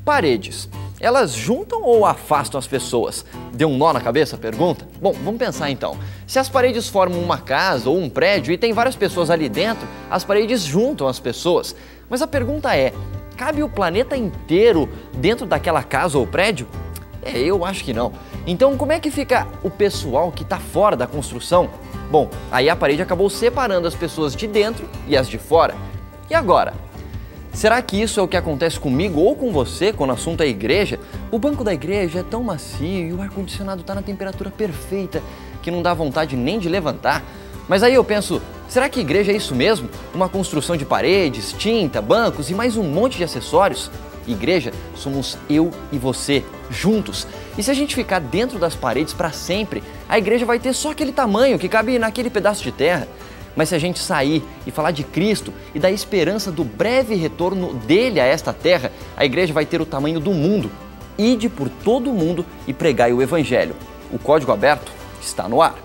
Paredes, elas juntam ou afastam as pessoas? Deu um nó na cabeça a pergunta? Bom, vamos pensar então. Se as paredes formam uma casa ou um prédio e tem várias pessoas ali dentro, as paredes juntam as pessoas. Mas a pergunta é, cabe o planeta inteiro dentro daquela casa ou prédio? Eu acho que não. Então como é que fica o pessoal que está fora da construção? Bom, aí a parede acabou separando as pessoas de dentro e as de fora. E agora? Será que isso é o que acontece comigo ou com você quando o assunto é igreja? O banco da igreja é tão macio e o ar-condicionado está na temperatura perfeita que não dá vontade nem de levantar. Mas aí eu penso, será que igreja é isso mesmo? Uma construção de paredes, tinta, bancos e mais um monte de acessórios? Igreja somos eu e você, juntos. E se a gente ficar dentro das paredes para sempre, a igreja vai ter só aquele tamanho que cabe naquele pedaço de terra. Mas se a gente sair e falar de Cristo e da esperança do breve retorno dele a esta terra, a igreja vai ter o tamanho do mundo. Ide por todo o mundo e pregai o evangelho. O Código Aberto está no ar.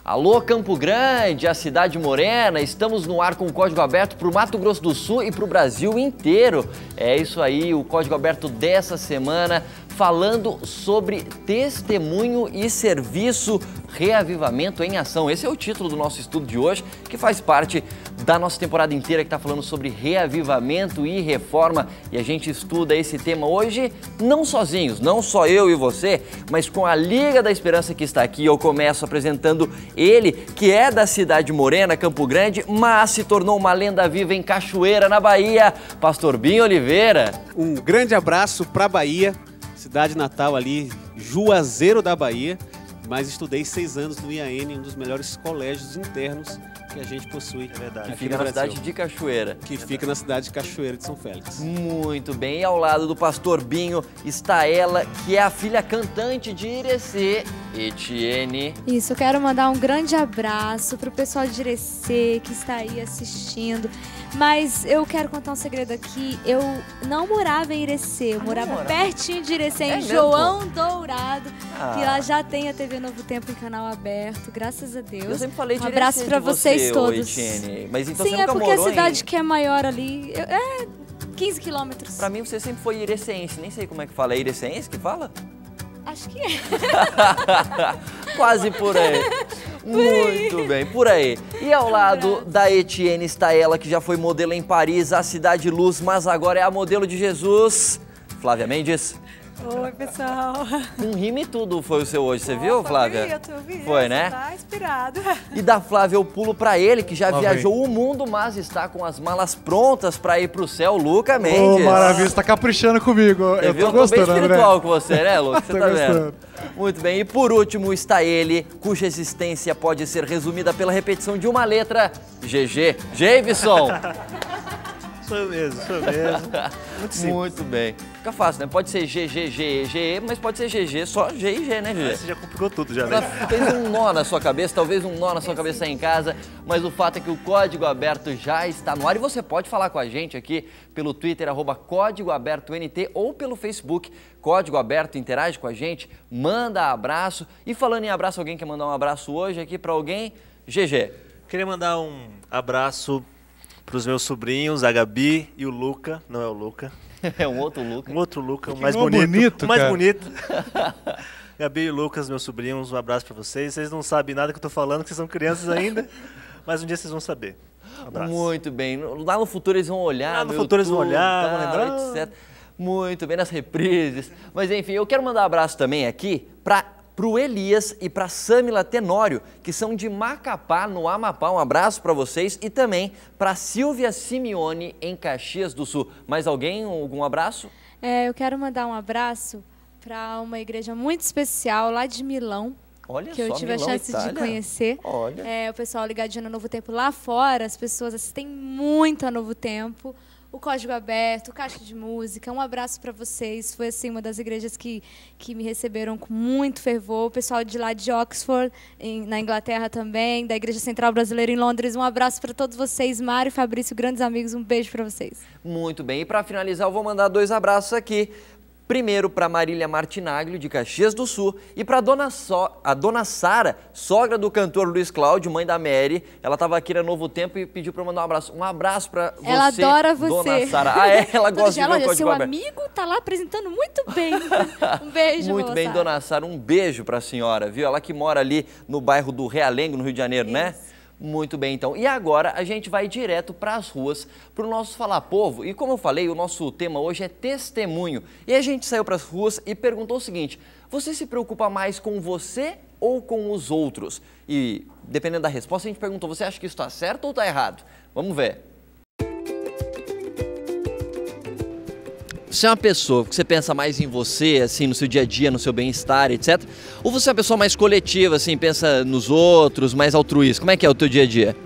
Alô Campo Grande, a cidade morena, estamos no ar com o Código Aberto para o Mato Grosso do Sul e para o Brasil inteiro. É isso aí, o Código Aberto dessa semana, falando sobre testemunho e serviço, reavivamento em ação. Esse é o título do nosso estudo de hoje, que faz parte da nossa temporada inteira que está falando sobre reavivamento e reforma. E a gente estuda esse tema hoje não sozinhos, não só eu e você, mas com a Liga da Esperança que está aqui. Eu começo apresentando ele, que é da cidade morena, Campo Grande, mas se tornou uma lenda viva em Cachoeira, na Bahia, Pastor Binho Oliveira. Um grande abraço para a Bahia, cidade natal ali, Juazeiro da Bahia, mas estudei 6 anos no IAN, um dos melhores colégios internos que a gente possui. É verdade. Que fica na cidade de Cachoeira. Que fica na cidade de Cachoeira de São Félix. Muito bem, e ao lado do Pastor Binho está ela, que é a filha cantante de Irecê, Etienne. Isso, eu quero mandar um grande abraço pro pessoal de Irecê que está aí assistindo. Mas eu quero contar um segredo aqui. Eu não morava em Irecê, eu morava pertinho de Irecê, em João Dourado, que lá já tem a TV Novo Tempo em canal aberto, graças a Deus. Eu sempre falei de um abraço para vocês todos. Etienne. Mas então sim, você nunca é porque morou a cidade que é maior ali é 15 quilômetros. Pra mim você sempre foi ireceense, nem sei como é que fala. É ireceense que fala? Acho que é. Quase por aí. Muito bem, por aí. E ao lado da Etienne está ela, que já foi modelo em Paris, a Cidade Luz, mas agora é a modelo de Jesus, Flávia Mendes. Oi, pessoal. Com rima e tudo foi o seu hoje, você viu, Flávia? Eu vi. Foi, né? Tá inspirado. E da Flávia eu pulo pra ele, que já viajou o mundo, mas está com as malas prontas pra ir pro céu, Luca Mendes. Ô, maravilha, você tá caprichando comigo. Eu tô gostando, bem espiritual, André. com você, né, Luca? Você tá gostando. vendo? Muito bem, e por último está ele, cuja existência pode ser resumida pela repetição de uma letra, GG. Javison. Sou mesmo. Muito simples. Muito bem. Fica fácil, né? Pode ser GG, mas pode ser GG, só G e G, né, GG? Você já complicou tudo, já, né? Fez um nó na sua cabeça, talvez um nó na sua cabeça aí em casa, mas o fato é que o Código Aberto já está no ar e você pode falar com a gente aqui pelo Twitter, @CódigoAbertoNT ou pelo Facebook, Código Aberto, interage com a gente, manda abraço. E falando em abraço, alguém quer mandar um abraço hoje aqui pra alguém? GG. Queria mandar um abraço para os meus sobrinhos, a Gabi e o Luca. Não é o Luca. É um outro Luca. Um outro Luca, o Que mais nome bonito. bonito, o mais cara. bonito. Gabi e Lucas, meus sobrinhos, um abraço para vocês. Vocês não sabem nada que eu tô falando, que vocês são crianças ainda, mas um dia vocês vão saber. Um abraço. Muito bem. Lá no futuro eles vão olhar. Lá no futuro eles vão olhar, vão lembrar. Etc. Muito bem, nas reprises. Mas enfim, eu quero mandar um abraço também aqui pro Elias e para Samila Tenório, que são de Macapá, no Amapá. Um abraço para vocês e também para Silvia Simeone, em Caxias do Sul. Mais alguém? Algum abraço? Eu quero mandar um abraço para uma igreja muito especial lá de Milão. Olha que eu só, tive Milão, a chance Itália. de conhecer. Olha. O pessoal ligadinho no Novo Tempo lá fora, as pessoas assistem muito a Novo Tempo. o Código Aberto, o Caixa de Música. Um abraço para vocês. Foi assim uma das igrejas que me receberam com muito fervor. O pessoal de lá de Oxford, na Inglaterra também, da Igreja Central Brasileira em Londres. Um abraço para todos vocês. Mário e Fabrício, grandes amigos. Um beijo para vocês. Muito bem. E para finalizar, eu vou mandar 2 abraços aqui. Primeiro para Marília Martinaglio, de Caxias do Sul, e para a dona Sara, sogra do cantor Luiz Cláudio, mãe da Mary. Ela estava aqui na Novo Tempo e pediu para eu mandar um abraço. Um abraço para você, ela adora você. Dona Sara. Ah, é? Ela gosta de ver o Código seu Aberto. amigo tá lá apresentando muito bem. Um beijo, Muito bem, Sara. Dona Sara. Um beijo para a senhora, viu? Ela que mora ali no bairro do Realengo, no Rio de Janeiro, Isso. né? Muito bem, então. E agora a gente vai direto para as ruas, para o nosso Falar Povo. E como eu falei, o nosso tema hoje é testemunho. E a gente saiu para as ruas e perguntou o seguinte: você se preocupa mais com você ou com os outros? E dependendo da resposta, a gente perguntou: você acha que isso está certo ou está errado? Vamos ver. Você é uma pessoa que você pensa mais em você, assim, no seu dia a dia, no seu bem-estar, etc. Ou você é uma pessoa mais coletiva, assim, pensa nos outros, mais altruísta? Como é que é o teu dia a dia?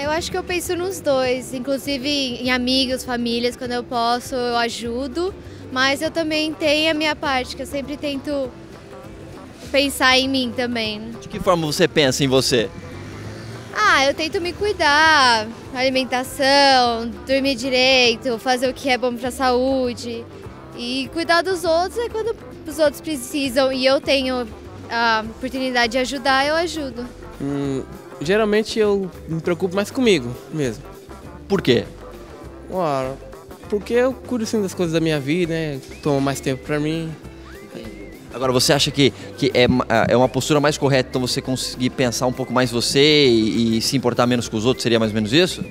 Eu acho que eu penso nos dois, inclusive em amigos, famílias, quando eu posso eu ajudo, mas eu também tenho a minha parte, que eu sempre tento pensar em mim também. De que forma você pensa em você? Eu tento me cuidar, alimentação, dormir direito, fazer o que é bom para a saúde. E cuidar dos outros é quando os outros precisam e eu tenho a oportunidade de ajudar, eu ajudo. Geralmente eu me preocupo mais comigo mesmo. Por quê? Porque eu cuido assim das coisas da minha vida, né? Tomo mais tempo para mim. Agora, você acha que é uma postura mais correta, então você conseguir pensar um pouco mais você e se importar menos com os outros, seria mais ou menos isso?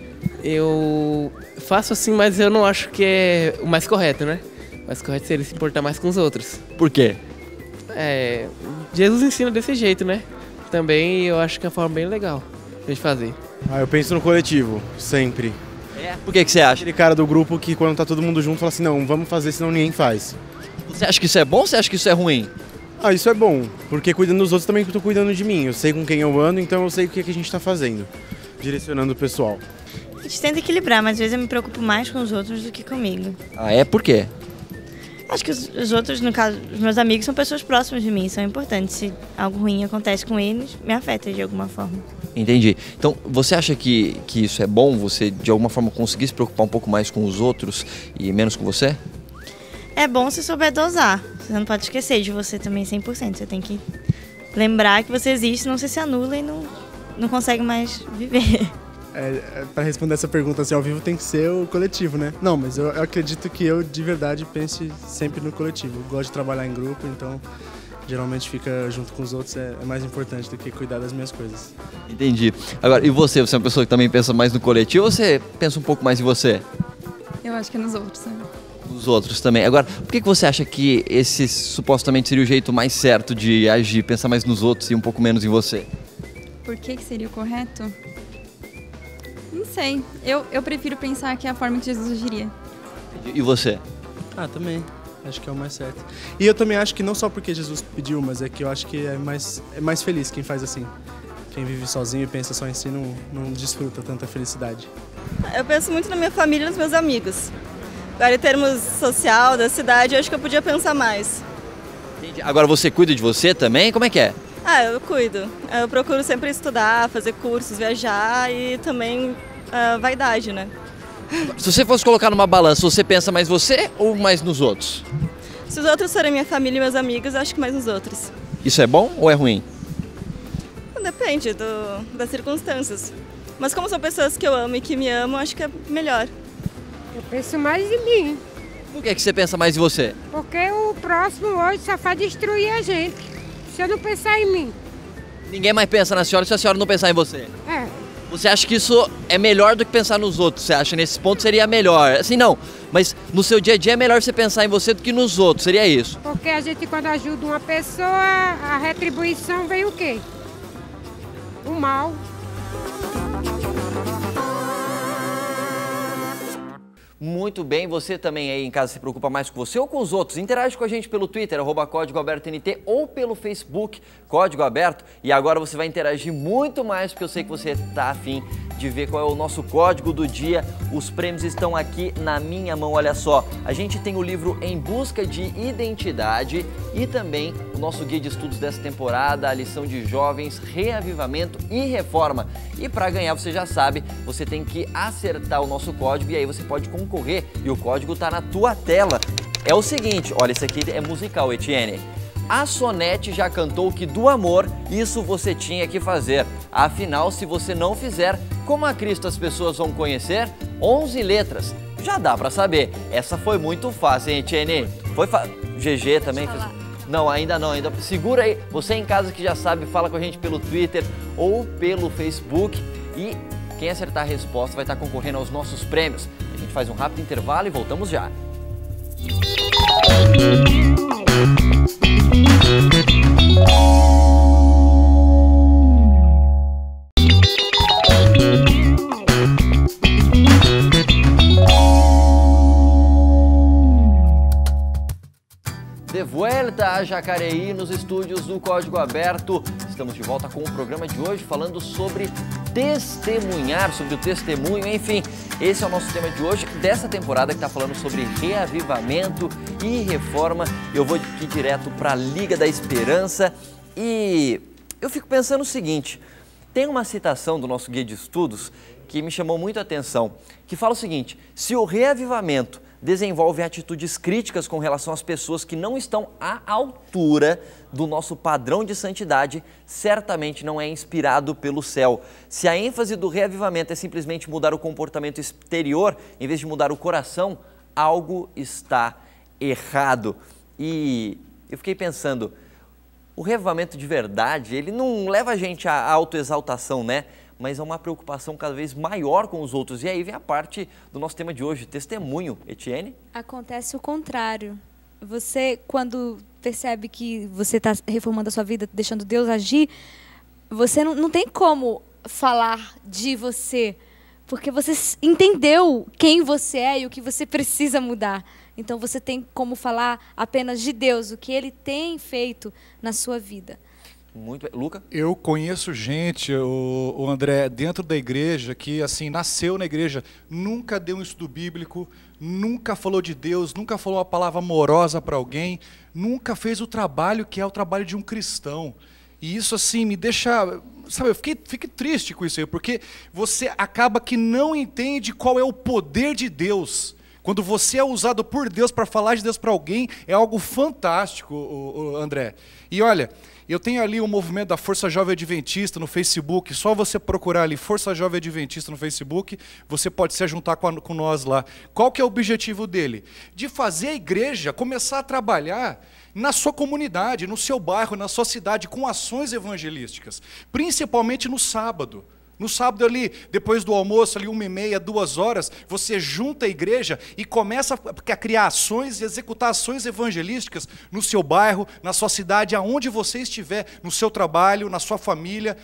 Eu faço assim, mas eu não acho que é o mais correto, né? O mais correto seria se importar mais com os outros. Por quê? Jesus ensina desse jeito, né? Também eu acho que é uma forma bem legal de fazer. Eu penso no coletivo, sempre. Por que você acha? Aquele cara do grupo que quando tá todo mundo junto fala assim, não, vamos fazer, senão ninguém faz. Você acha que isso é bom ou você acha que isso é ruim? Isso é bom, porque cuidando dos outros também eu tô cuidando de mim. Eu sei com quem eu ando, então eu sei o que a gente tá fazendo, direcionando o pessoal. A gente tenta equilibrar, mas às vezes eu me preocupo mais com os outros do que comigo. Por quê? Acho que os outros, no caso, os meus amigos são pessoas próximas de mim, são importantes. Se algo ruim acontece com eles, me afeta de alguma forma. Entendi. Então, você acha que isso é bom, você de alguma forma conseguir se preocupar um pouco mais com os outros e menos com você? É bom se souber dosar. Você não pode esquecer de você também 100%. Você tem que lembrar que você existe, senão você se anula e não consegue mais viver. Para responder essa pergunta assim ao vivo tem que ser o coletivo, né? Não, mas eu acredito que eu de verdade pense sempre no coletivo. Eu gosto de trabalhar em grupo, então geralmente fica junto com os outros é mais importante do que cuidar das minhas coisas. Entendi. Agora, e você? Você é uma pessoa que também pensa mais no coletivo ou você pensa um pouco mais em você? Eu acho que é nos outros, né? Nos outros também. Agora, por que você acha que esse supostamente seria o jeito mais certo de agir, pensar mais nos outros e um pouco menos em você? Por que seria o correto? Não sei. Eu prefiro pensar que é a forma que Jesus agiria. E você? Também. Acho que é o mais certo. E eu também acho que não só porque Jesus pediu, mas é que eu acho que é mais feliz quem faz assim. Quem vive sozinho e pensa só em si não desfruta tanta felicidade. Eu penso muito na minha família e nos meus amigos. Agora, em termos social, da cidade, eu acho que eu podia pensar mais. Entendi. Agora, você cuida de você também? Como é que é? Eu cuido. Eu procuro sempre estudar, fazer cursos, viajar e também vaidade, né? Se você fosse colocar numa balança, você pensa mais você ou mais nos outros? Se os outros forem minha família e meus amigos, eu acho que mais nos outros. Isso é bom ou é ruim? Depende das circunstâncias. Mas como são pessoas que eu amo e que me amam, acho que é melhor. Eu penso mais em mim. Por que você pensa mais em você? Porque o próximo hoje só faz destruir a gente. Se eu não pensar em mim. Ninguém mais pensa na senhora se a senhora não pensar em você. Você acha que isso é melhor do que pensar nos outros? Você acha que nesse ponto seria melhor? Assim, não. Mas no seu dia a dia é melhor você pensar em você do que nos outros. Seria isso? Porque a gente, quando ajuda uma pessoa, a retribuição vem o quê? O mal. Muito bem, você também aí em casa se preocupa mais com você ou com os outros? Interage com a gente pelo Twitter, @CódigoAbertoNT, ou pelo Facebook, Código Aberto. E agora você vai interagir muito mais, porque eu sei que você está afim de ver qual é o nosso código do dia. Os prêmios estão aqui na minha mão, olha só. A gente tem o livro Em Busca de Identidade e também o nosso guia de estudos dessa temporada, a lição de jovens, reavivamento e reforma. E para ganhar, você já sabe, você tem que acertar o nosso código e aí você pode concorrer. E o código está na tua tela. É o seguinte, olha, isso aqui é musical, Etienne. A Sonete já cantou que do amor, isso você tinha que fazer. Afinal, se você não fizer, como a Cristo as pessoas vão conhecer? 11 letras. Já dá pra saber. Essa foi muito fácil, hein, Etienne? Foi GG também fez... Não, ainda não, ainda. Segura aí. Você em casa que já sabe, fala com a gente pelo Twitter ou pelo Facebook. E quem acertar a resposta vai estar concorrendo aos nossos prêmios. A gente faz um rápido intervalo e voltamos já. De volta a Jacareí, nos estúdios do Código Aberto. Estamos de volta com o programa de hoje falando sobre testemunhar, sobre o testemunho, enfim. Esse é o nosso tema de hoje, dessa temporada que está falando sobre reavivamento e reforma. Eu vou aqui direto para a Liga da Esperança e eu fico pensando o seguinte, tem uma citação do nosso guia de estudos que me chamou muito a atenção, que fala o seguinte: se o reavivamento desenvolve atitudes críticas com relação às pessoas que não estão à altura do nosso padrão de santidade, certamente não é inspirado pelo céu. Se a ênfase do reavivamento é simplesmente mudar o comportamento exterior, em vez de mudar o coração, algo está errado. E eu fiquei pensando, o reavivamento de verdade, ele não leva a gente à autoexaltação, né? Mas é uma preocupação cada vez maior com os outros. E aí vem a parte do nosso tema de hoje, testemunho. Etienne? Acontece o contrário. Você, quando percebe que você está reformando a sua vida, deixando Deus agir, você não tem como falar de você, porque você entendeu quem você é e o que você precisa mudar. Então você tem como falar apenas de Deus, o que Ele tem feito na sua vida. Muito bem. Luca? Eu conheço gente, o André, dentro da igreja, que assim, nasceu na igreja, nunca deu um estudo bíblico, nunca falou de Deus, nunca falou uma palavra amorosa para alguém, nunca fez o trabalho que é o trabalho de um cristão. E isso assim me deixa, sabe, eu fiquei triste com isso aí, porque você acaba que não entende qual é o poder de Deus. Quando você é usado por Deus para falar de Deus para alguém, é algo fantástico, André. E olha, eu tenho ali o movimento da Força Jovem Adventista no Facebook, só você procurar ali Força Jovem Adventista no Facebook, você pode se juntar com nós lá. Qual que é o objetivo dele? De fazer a igreja começar a trabalhar na sua comunidade, no seu bairro, na sua cidade, com ações evangelísticas, principalmente no sábado. No sábado ali, depois do almoço, ali 1h30, 2 horas, você junta a igreja e começa a criar ações e executar ações evangelísticas no seu bairro, na sua cidade, aonde você estiver, no seu trabalho, na sua família,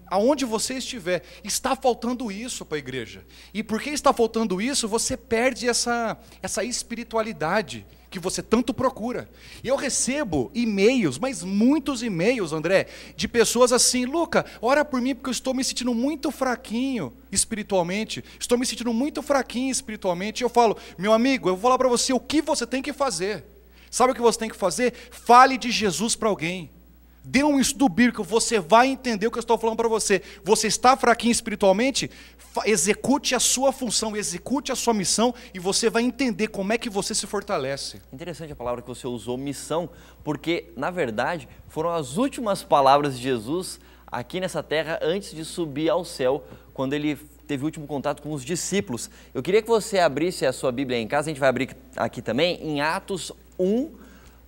aonde você estiver. Está faltando isso para a igreja. E porque está faltando isso, você perde essa espiritualidade que você tanto procura. E eu recebo e-mails, mas muitos e-mails, André, de pessoas assim: Luca, ora por mim porque eu estou me sentindo muito fraquinho espiritualmente, estou me sentindo muito fraquinho espiritualmente. E eu falo: meu amigo, eu vou falar para você o que você tem que fazer. Sabe o que você tem que fazer? Fale de Jesus para alguém. Dê um estudo bíblico, você vai entender o que eu estou falando para você. Você está fraquinho espiritualmente? Execute a sua função, execute a sua missão e você vai entender como é que você se fortalece. Interessante a palavra que você usou, missão, porque, na verdade, foram as últimas palavras de Jesus aqui nessa terra antes de subir ao céu, quando ele teve o último contato com os discípulos. Eu queria que você abrisse a sua Bíblia em casa, a gente vai abrir aqui também, em Atos 1,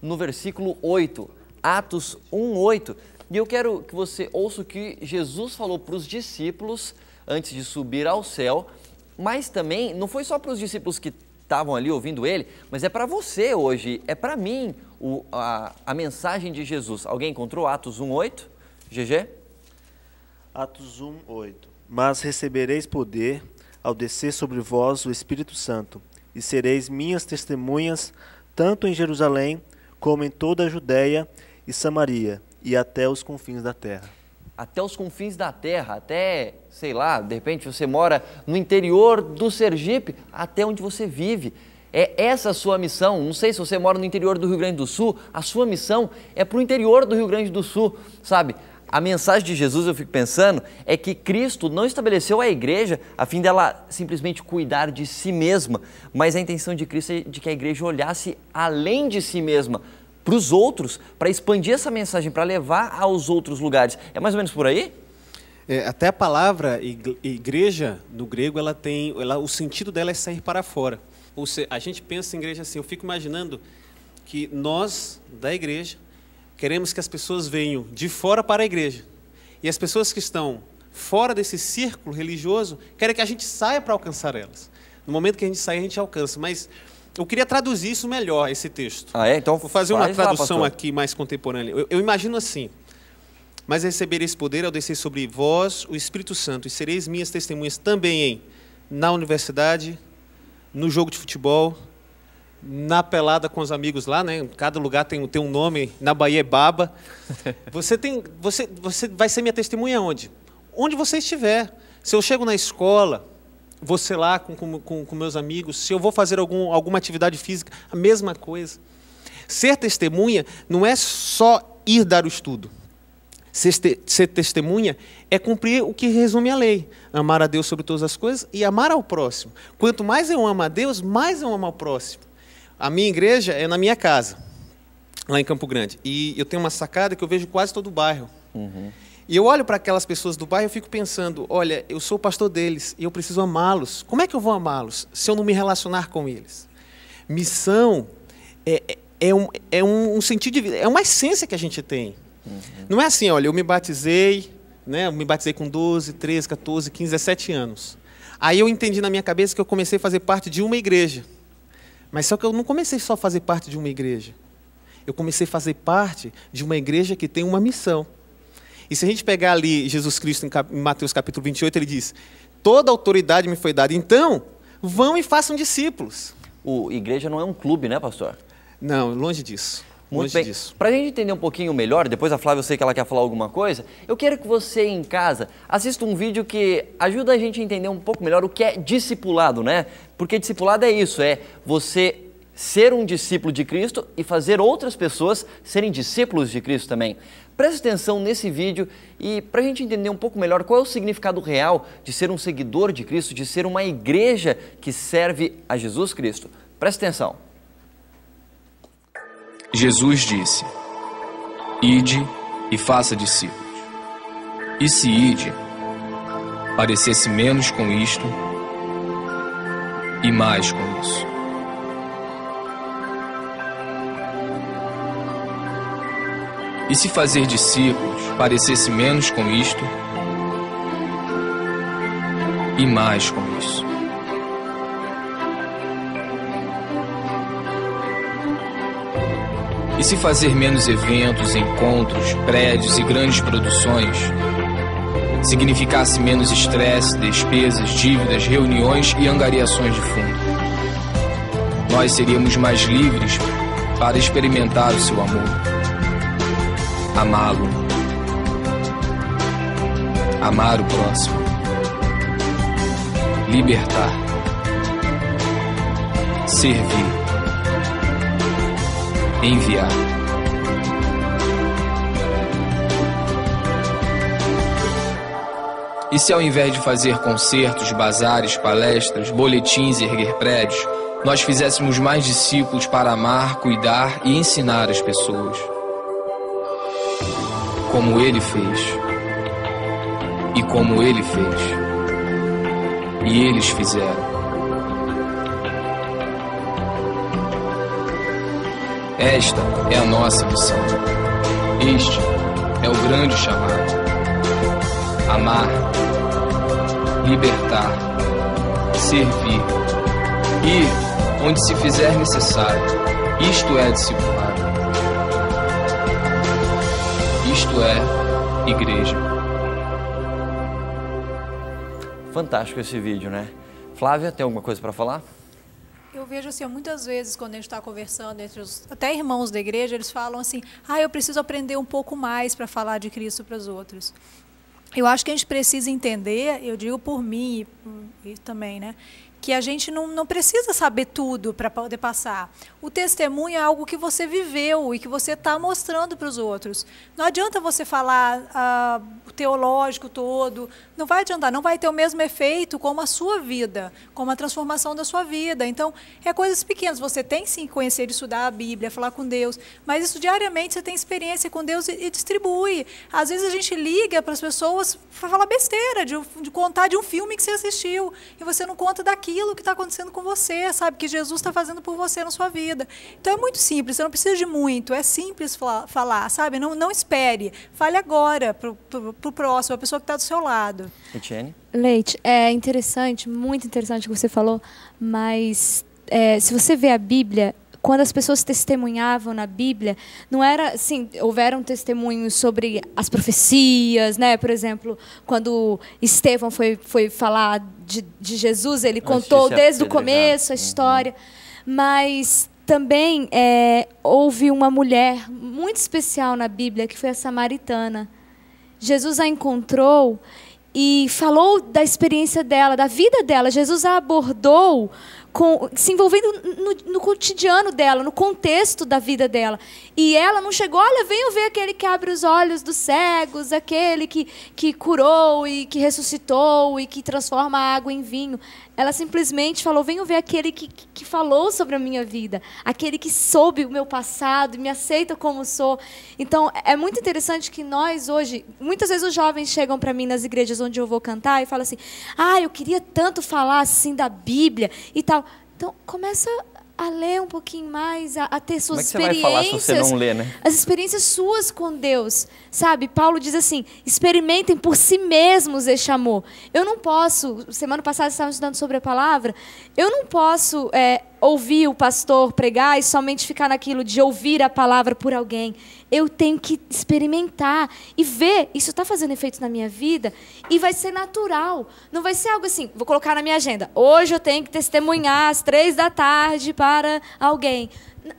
no versículo 8. Atos 1:8, e eu quero que você ouça o que Jesus falou para os discípulos antes de subir ao céu, mas também não foi só para os discípulos que estavam ali ouvindo ele, mas é para você hoje, é para mim a mensagem de Jesus. Alguém encontrou Atos 1:8? GG? Atos 1:8. Mas recebereis poder ao descer sobre vós o Espírito Santo, e sereis minhas testemunhas, tanto em Jerusalém, como em toda a Judéia e Samaria, e até os confins da terra. Até os confins da terra, até, sei lá, de repente você mora no interior do Sergipe, até onde você vive. É essa a sua missão. Não sei se você mora no interior do Rio Grande do Sul, a sua missão é para o interior do Rio Grande do Sul, sabe? A mensagem de Jesus, eu fico pensando, é que Cristo não estabeleceu a igreja a fim dela simplesmente cuidar de si mesma, mas a intenção de Cristo é de que a igreja olhasse além de si mesma, para os outros, para expandir essa mensagem, para levar aos outros lugares. É mais ou menos por aí? Até a palavra igreja, no grego, o sentido dela é sair para fora. Ou seja, a gente pensa em igreja assim, eu fico imaginando que nós, da igreja, queremos que as pessoas venham de fora para a igreja. E as pessoas que estão fora desse círculo religioso querem que a gente saia para alcançar elas. No momento que a gente sai, a gente alcança. Mas eu queria traduzir isso melhor, esse texto. Então vou fazer uma tradução aqui mais contemporânea. Eu imagino assim: mas recebereis poder ao descer sobre vós o Espírito Santo, e sereis minhas testemunhas também na universidade, no jogo de futebol, na pelada com os amigos lá, né? Cada lugar tem um nome. Na Bahia é baba. Você vai ser minha testemunha onde? Onde você estiver. Se eu chego na escola, você lá com meus amigos, se eu vou fazer alguma atividade física, a mesma coisa. Ser testemunha não é só ir dar o estudo. Ser testemunha é cumprir o que resume a lei. Amar a Deus sobre todas as coisas e amar ao próximo. Quanto mais eu amo a Deus, mais eu amo ao próximo. A minha igreja é na minha casa, lá em Campo Grande. E eu tenho uma sacada que eu vejo quase todo o bairro. Uhum. E eu olho para aquelas pessoas do bairro e fico pensando, olha, eu sou o pastor deles e eu preciso amá-los. Como é que eu vou amá-los se eu não me relacionar com eles? Missão é um sentido de vida, é uma essência que a gente tem. Uhum. Não é assim, olha, eu me batizei com 12, 13, 14, 15, 17 anos. Aí eu entendi na minha cabeça que eu comecei a fazer parte de uma igreja. Mas só que eu não comecei só a fazer parte de uma igreja. Eu comecei a fazer parte de uma igreja que tem uma missão. E se a gente pegar ali Jesus Cristo em Mateus capítulo 28, ele diz: toda autoridade me foi dada, então vão e façam discípulos. Igreja não é um clube, né, pastor? Não, longe disso. Muito bem. Para a gente entender um pouquinho melhor, depois a Flávia, eu sei que ela quer falar alguma coisa, eu quero que você em casa assista um vídeo que ajuda a gente a entender um pouco melhor o que é discipulado, né? Porque discipulado é isso, é você ser um discípulo de Cristo e fazer outras pessoas serem discípulos de Cristo também. Preste atenção nesse vídeo e para a gente entender um pouco melhor qual é o significado real de ser um seguidor de Cristo, de ser uma igreja que serve a Jesus Cristo. Preste atenção. Jesus disse: ide e faça discípulos. E se ide parecesse menos com isto e mais com isso. E se fazer discípulos parecesse menos com isto e mais com isso. E se fazer menos eventos, encontros, prédios e grandes produções significasse menos estresse, despesas, dívidas, reuniões e angariações de fundo, nós seríamos mais livres para experimentar o seu amor, amá-lo, amar o próximo, libertar, servir, enviar. E se ao invés de fazer concertos, bazares, palestras, boletins e erguer prédios, nós fizéssemos mais discípulos para amar, cuidar e ensinar as pessoas? Como ele fez. E como ele fez. E eles fizeram. Esta é a nossa missão. Este é o grande chamado. Amar, libertar, servir, ir onde se fizer necessário. Isto é discipulado. Isto é igreja. Fantástico esse vídeo, né? Flávia, tem alguma coisa para falar? Eu vejo assim, muitas vezes quando a gente está conversando entre até irmãos da igreja, eles falam assim, eu preciso aprender um pouco mais para falar de Cristo para os outros. Eu acho que a gente precisa entender, eu digo por mim e também, né, que a gente não precisa saber tudo para poder passar. O testemunho é algo que você viveu e que você está mostrando para os outros. Não adianta você falar o teológico todo, não vai adiantar, não vai ter o mesmo efeito como a sua vida, como a transformação da sua vida. Então, é coisas pequenas. Você tem sim que conhecer, estudar a Bíblia, falar com Deus, mas isso diariamente você tem experiência com Deus e distribui. Às vezes a gente liga para as pessoas para falar besteira, de contar de um filme que você assistiu, e você não conta daquilo que está acontecendo com você, sabe? Que Jesus está fazendo por você na sua vida. Então é muito simples, você não precisa de muito, é simples falar, sabe? Não espere, fale agora para o próximo, a pessoa que está do seu lado. Etienne? Leite, é interessante, muito interessante o que você falou, mas se você vê a Bíblia, quando as pessoas testemunhavam na Bíblia, não era assim, houveram testemunhos sobre as profecias, né? Por exemplo, quando Estevão foi falar de Jesus, ele contou desde o começo a história, mas também houve uma mulher muito especial na Bíblia, que foi a samaritana. Jesus a encontrou e falou da experiência dela, da vida dela. Jesus a abordou se envolvendo no cotidiano dela, no contexto da vida dela. E ela não chegou, olha, venham ver aquele que abre os olhos dos cegos, aquele que curou e que ressuscitou e que transforma a água em vinho. Ela simplesmente falou, venham ver aquele que falou sobre a minha vida, aquele que soube o meu passado e me aceita como sou. Então, é muito interessante que nós hoje, muitas vezes os jovens chegam para mim nas igrejas onde eu vou cantar e falam assim, eu queria tanto falar assim da Bíblia e tal. Então, começa a ler um pouquinho mais, a ter suas experiências. Como é que você vai falar se você não lê, né? As experiências suas com Deus, sabe? Paulo diz assim, experimentem por si mesmos este amor. Eu não posso, semana passada estávamos estudando sobre a palavra, eu não posso ouvir o pastor pregar e somente ficar naquilo de ouvir a palavra por alguém. Eu tenho que experimentar e ver, isso está fazendo efeito na minha vida e vai ser natural. Não vai ser algo assim, vou colocar na minha agenda, hoje eu tenho que testemunhar às 15h para alguém.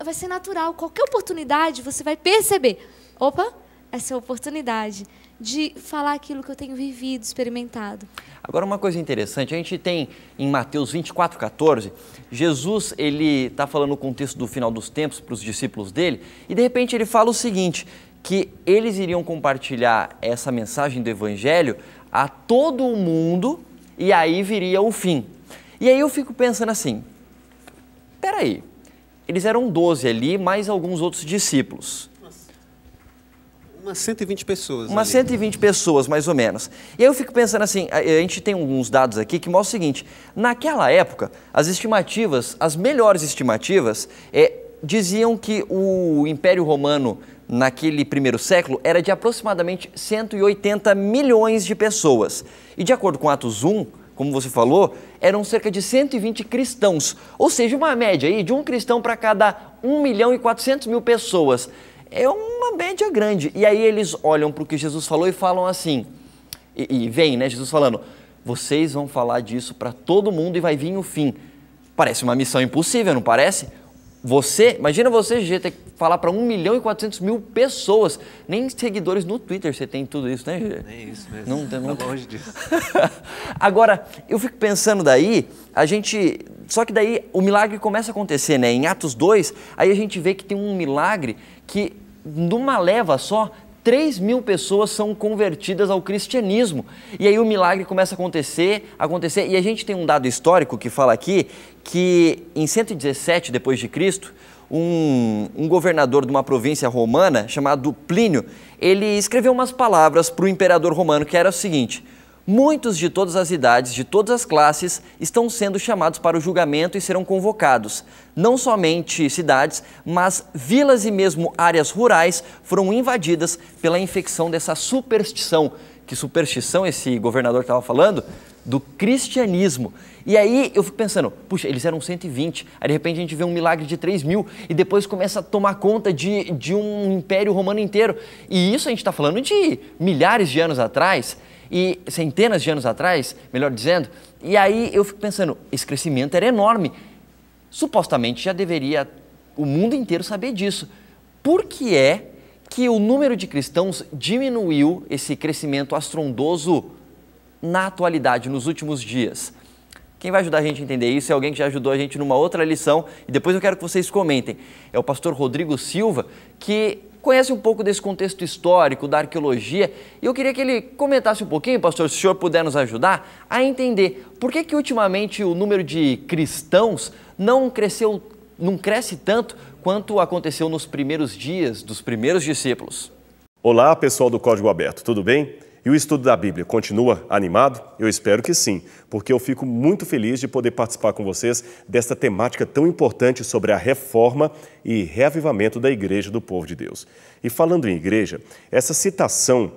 Vai ser natural, qualquer oportunidade você vai perceber, opa, essa é a oportunidade de falar aquilo que eu tenho vivido, experimentado. Agora, uma coisa interessante, a gente tem em Mateus 24:14, Jesus ele está falando no contexto do final dos tempos para os discípulos dele, e de repente ele fala o seguinte, que eles iriam compartilhar essa mensagem do Evangelho a todo o mundo, e aí viria o fim. E aí eu fico pensando assim, peraí, eles eram 12 ali, mais alguns outros discípulos. Umas 120 pessoas. Umas 120 pessoas, mais ou menos. E aí eu fico pensando assim, a gente tem alguns dados aqui que mostram o seguinte, naquela época, as estimativas, as melhores estimativas, diziam que o Império Romano, naquele primeiro século, era de aproximadamente 180 milhões de pessoas. E de acordo com Atos 1, como você falou, eram cerca de 120 cristãos, ou seja, uma média aí de um cristão para cada 1.400.000 pessoas. É uma média grande. E aí eles olham para o que Jesus falou e falam assim, e vem, né, Jesus falando, vocês vão falar disso para todo mundo e vai vir o fim. Parece uma missão impossível, não parece? Imagina você, Gê, ter que falar para 1.400.000 pessoas, nem seguidores no Twitter você tem tudo isso, né, Gê? É isso mesmo, tá longe disso. Agora, eu fico pensando daí, só que daí o milagre começa a acontecer, né? Em Atos 2, aí a gente vê que tem um milagre que, numa leva só, 3.000 pessoas são convertidas ao cristianismo. E aí o milagre começa a acontecer, e a gente tem um dado histórico que fala aqui, que em 117 depois de Cristo, um governador de uma província romana, chamado Plínio, ele escreveu umas palavras para o imperador romano, que era o seguinte, muitos de todas as idades, de todas as classes, estão sendo chamados para o julgamento e serão convocados. Não somente cidades, mas vilas e mesmo áreas rurais foram invadidas pela infecção dessa superstição. Que superstição esse governador estava falando? Do cristianismo. E aí eu fico pensando, puxa, eles eram 120, aí de repente a gente vê um milagre de 3.000 e depois começa a tomar conta de um império romano inteiro. E isso a gente está falando de milhares de anos atrás, e centenas de anos atrás, melhor dizendo, E aí eu fico pensando, esse crescimento era enorme. Supostamente já deveria o mundo inteiro saber disso. Por que é que o número de cristãos diminuiu esse crescimento astrondoso na atualidade, nos últimos dias? Quem vai ajudar a gente a entender isso é alguém que já ajudou a gente numa outra lição e depois eu quero que vocês comentem. É o pastor Rodrigo Silva, que conhece um pouco desse contexto histórico, da arqueologia, e eu queria que ele comentasse um pouquinho, pastor, se o senhor puder nos ajudar, a entender por que ultimamente o número de cristãos não cresce tanto quanto aconteceu nos primeiros dias dos primeiros discípulos. Olá, pessoal do Código Aberto, tudo bem? E o estudo da Bíblia continua animado? Eu espero que sim, porque eu fico muito feliz de poder participar com vocês desta temática tão importante sobre a reforma e reavivamento da Igreja do Povo de Deus. E falando em igreja, essa citação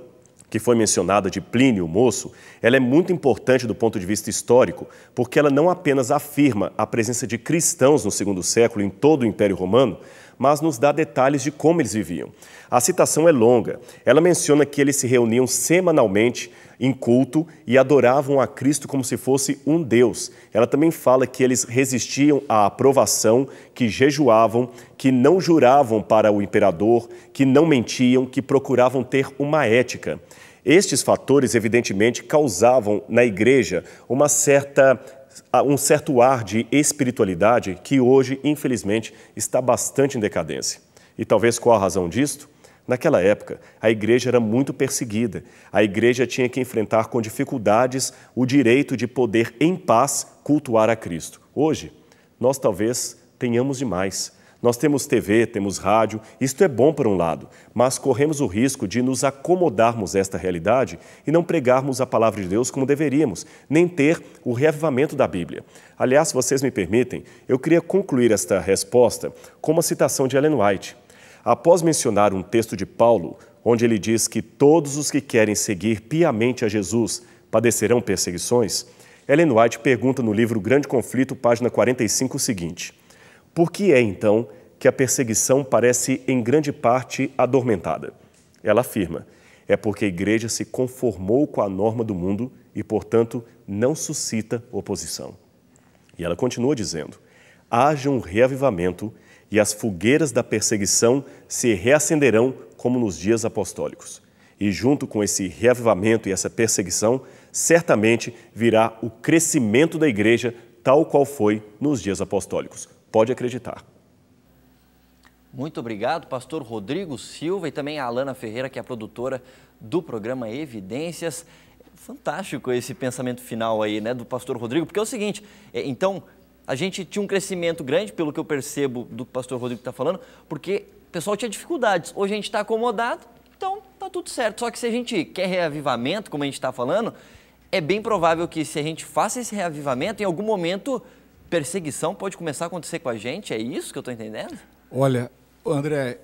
que foi mencionada de Plínio, o moço, ela é muito importante do ponto de vista histórico, porque ela não apenas afirma a presença de cristãos no segundo século em todo o Império Romano, mas nos dá detalhes de como eles viviam. A citação é longa. Ela menciona que eles se reuniam semanalmente em culto e adoravam a Cristo como se fosse um Deus. Ela também fala que eles resistiam à aprovação, que jejuavam, que não juravam para o imperador, que não mentiam, que procuravam ter uma ética. Estes fatores, evidentemente, causavam na igreja um certo ar de espiritualidade que hoje, infelizmente, está bastante em decadência. E talvez qual a razão disto? Naquela época, a igreja era muito perseguida. A igreja tinha que enfrentar com dificuldades o direito de poder, em paz, cultuar a Cristo. Hoje, nós talvez tenhamos demais. Nós temos TV, temos rádio, isto é bom por um lado, mas corremos o risco de nos acomodarmos a esta realidade e não pregarmos a palavra de Deus como deveríamos, nem ter o reavivamento da Bíblia. Aliás, se vocês me permitem, eu queria concluir esta resposta com uma citação de Ellen White. Após mencionar um texto de Paulo, onde ele diz que todos os que querem seguir piamente a Jesus padecerão perseguições, Ellen White pergunta no livro Grande Conflito, página 45, o seguinte: por que é, então, que a perseguição parece, em grande parte, adormentada? Ela afirma, é porque a igreja se conformou com a norma do mundo e, portanto, não suscita oposição. E ela continua dizendo, haja um reavivamento e as fogueiras da perseguição se reacenderão como nos dias apostólicos. E junto com esse reavivamento e essa perseguição, certamente virá o crescimento da igreja tal qual foi nos dias apostólicos. Pode acreditar. Muito obrigado, pastor Rodrigo Silva, e também a Alana Ferreira, que é a produtora do programa Evidências. Fantástico esse pensamento final aí, né, do pastor Rodrigo, porque é o seguinte, então, a gente tinha um crescimento grande, pelo que eu percebo do que o pastor Rodrigo está falando, porque o pessoal tinha dificuldades. Hoje a gente está acomodado, então está tudo certo. Só que se a gente quer reavivamento, como a gente está falando, é bem provável que se a gente faça esse reavivamento, em algum momento perseguição pode começar a acontecer com a gente. É isso que eu estou entendendo? Olha, André,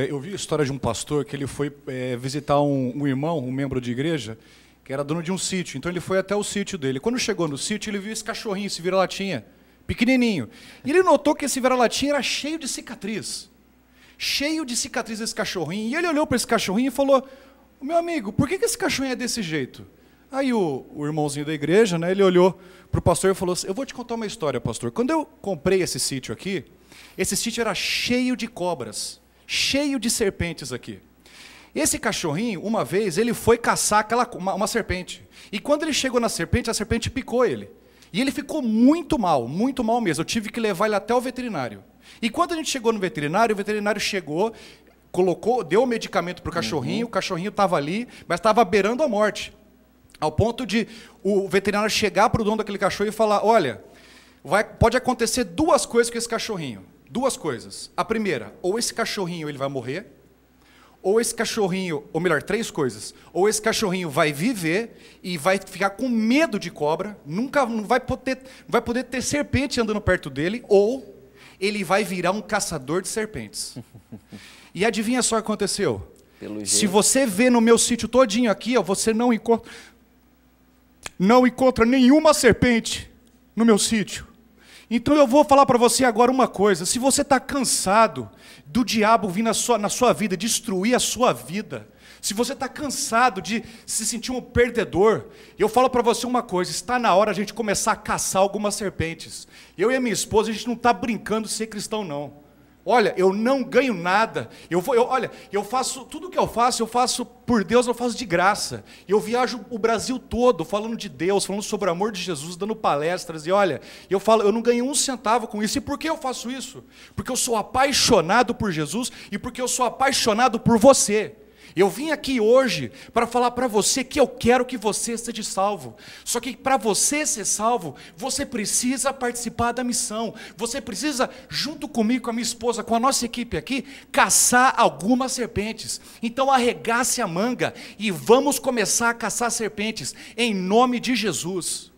eu vi a história de um pastor que ele foi visitar um irmão, um membro de igreja, que era dono de um sítio. Então ele foi até o sítio dele. Quando chegou no sítio, ele viu esse cachorrinho, esse vira-latinha, pequenininho. E ele notou que esse vira-latinha era cheio de cicatriz. Cheio de cicatriz esse cachorrinho. E ele olhou para esse cachorrinho e falou, meu amigo, por que esse cachorrinho é desse jeito? Aí o irmãozinho da igreja, né, ele olhou para o pastor e falou assim, eu vou te contar uma história, pastor. Quando eu comprei esse sítio aqui, esse sítio era cheio de cobras, cheio de serpentes aqui. Esse cachorrinho, uma vez, ele foi caçar uma serpente. E quando ele chegou na serpente, a serpente picou ele. E ele ficou muito mal mesmo. Eu tive que levar ele até o veterinário. E quando a gente chegou no veterinário, o veterinário chegou, deu o medicamento para o cachorrinho estava ali, mas estava beirando a morte. Ao ponto de o veterinário chegar para o dono daquele cachorro e falar, olha, pode acontecer duas coisas com esse cachorrinho. Duas coisas. A primeira, ou esse cachorrinho ele vai morrer, ou esse cachorrinho, ou melhor, três coisas. Ou esse cachorrinho vai viver e vai ficar com medo de cobra, não vai poder ter serpente andando perto dele, ou ele vai virar um caçador de serpentes. E adivinha só o que aconteceu? Se você vê no meu sítio todinho aqui, ó, você não encontra nenhuma serpente no meu sítio. Então eu vou falar para você agora uma coisa, se você está cansado do diabo vir na sua vida, destruir a sua vida, se você está cansado de se sentir um perdedor, eu falo para você uma coisa, está na hora a gente começar a caçar algumas serpentes. Eu e a minha esposa, a gente não está brincando de ser cristão, não. Olha, eu não ganho nada, eu faço, tudo que eu faço por Deus, eu faço de graça. Eu viajo o Brasil todo falando de Deus, falando sobre o amor de Jesus, dando palestras, e olha, eu falo, eu não ganho um centavo com isso. E por que eu faço isso? Porque eu sou apaixonado por Jesus e porque eu sou apaixonado por você. Eu vim aqui hoje para falar para você que eu quero que você seja salvo. Só que para você ser salvo, você precisa participar da missão. Você precisa, junto comigo, com a minha esposa, com a nossa equipe aqui, caçar algumas serpentes. Então arregace a manga e vamos começar a caçar serpentes, em nome de Jesus.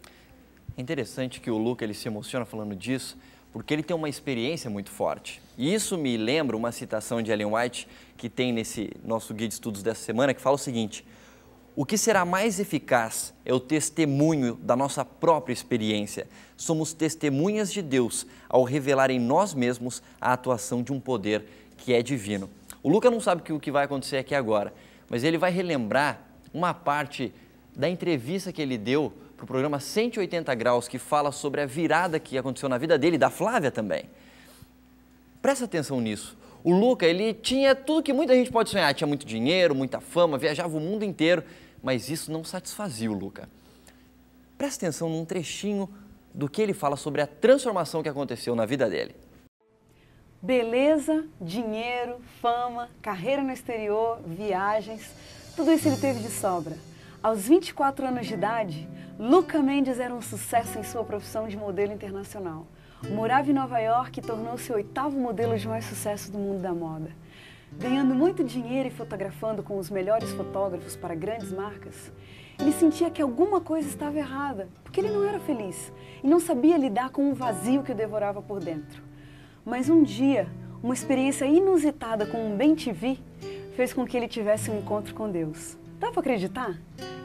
É interessante que o Luca ele se emociona falando disso, porque ele tem uma experiência muito forte. E isso me lembra uma citação de Ellen White, que tem nesse nosso guia de estudos dessa semana, que fala o seguinte: o que será mais eficaz é o testemunho da nossa própria experiência. Somos testemunhas de Deus ao revelar em nós mesmos a atuação de um poder que é divino. O Luca não sabe o que vai acontecer aqui agora, mas ele vai relembrar uma parte da entrevista que ele deu para o programa 180 Graus, que fala sobre a virada que aconteceu na vida dele, da Flávia também. Presta atenção nisso. O Luca, ele tinha tudo que muita gente pode sonhar. Tinha muito dinheiro, muita fama, viajava o mundo inteiro, mas isso não satisfazia o Luca. Presta atenção num trechinho do que ele fala sobre a transformação que aconteceu na vida dele. Beleza, dinheiro, fama, carreira no exterior, viagens, tudo isso ele teve de sobra. Aos 24 anos de idade, Luca Mendes era um sucesso em sua profissão de modelo internacional. Morava em Nova York e tornou-se o 8º modelo de mais sucesso do mundo da moda. Ganhando muito dinheiro e fotografando com os melhores fotógrafos para grandes marcas, ele sentia que alguma coisa estava errada, porque ele não era feliz e não sabia lidar com o vazio que o devorava por dentro. Mas um dia, uma experiência inusitada com um bem-te-vi fez com que ele tivesse um encontro com Deus. Dá para acreditar?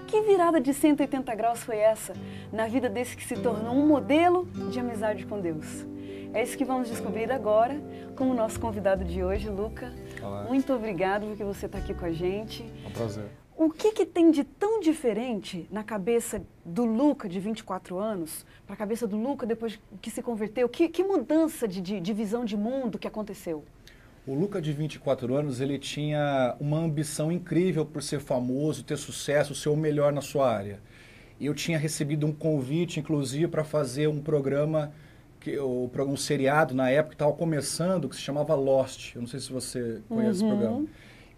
Que virada de 180 graus foi essa na vida desse que se tornou um modelo de amizade com Deus? É isso que vamos descobrir agora com o nosso convidado de hoje, Luca. Olá. Muito obrigado porque você está aqui com a gente. É um prazer. O que tem de tão diferente na cabeça do Luca de 24 anos para a cabeça do Luca depois que se converteu? Que mudança de visão de mundo que aconteceu? O Luca, de 24 anos, ele tinha uma ambição incrível por ser famoso, ter sucesso, ser o melhor na sua área. Eu tinha recebido um convite, inclusive, para fazer um programa, um seriado, na época, que estava começando, que se chamava Lost. Eu não sei se você conhece esse programa.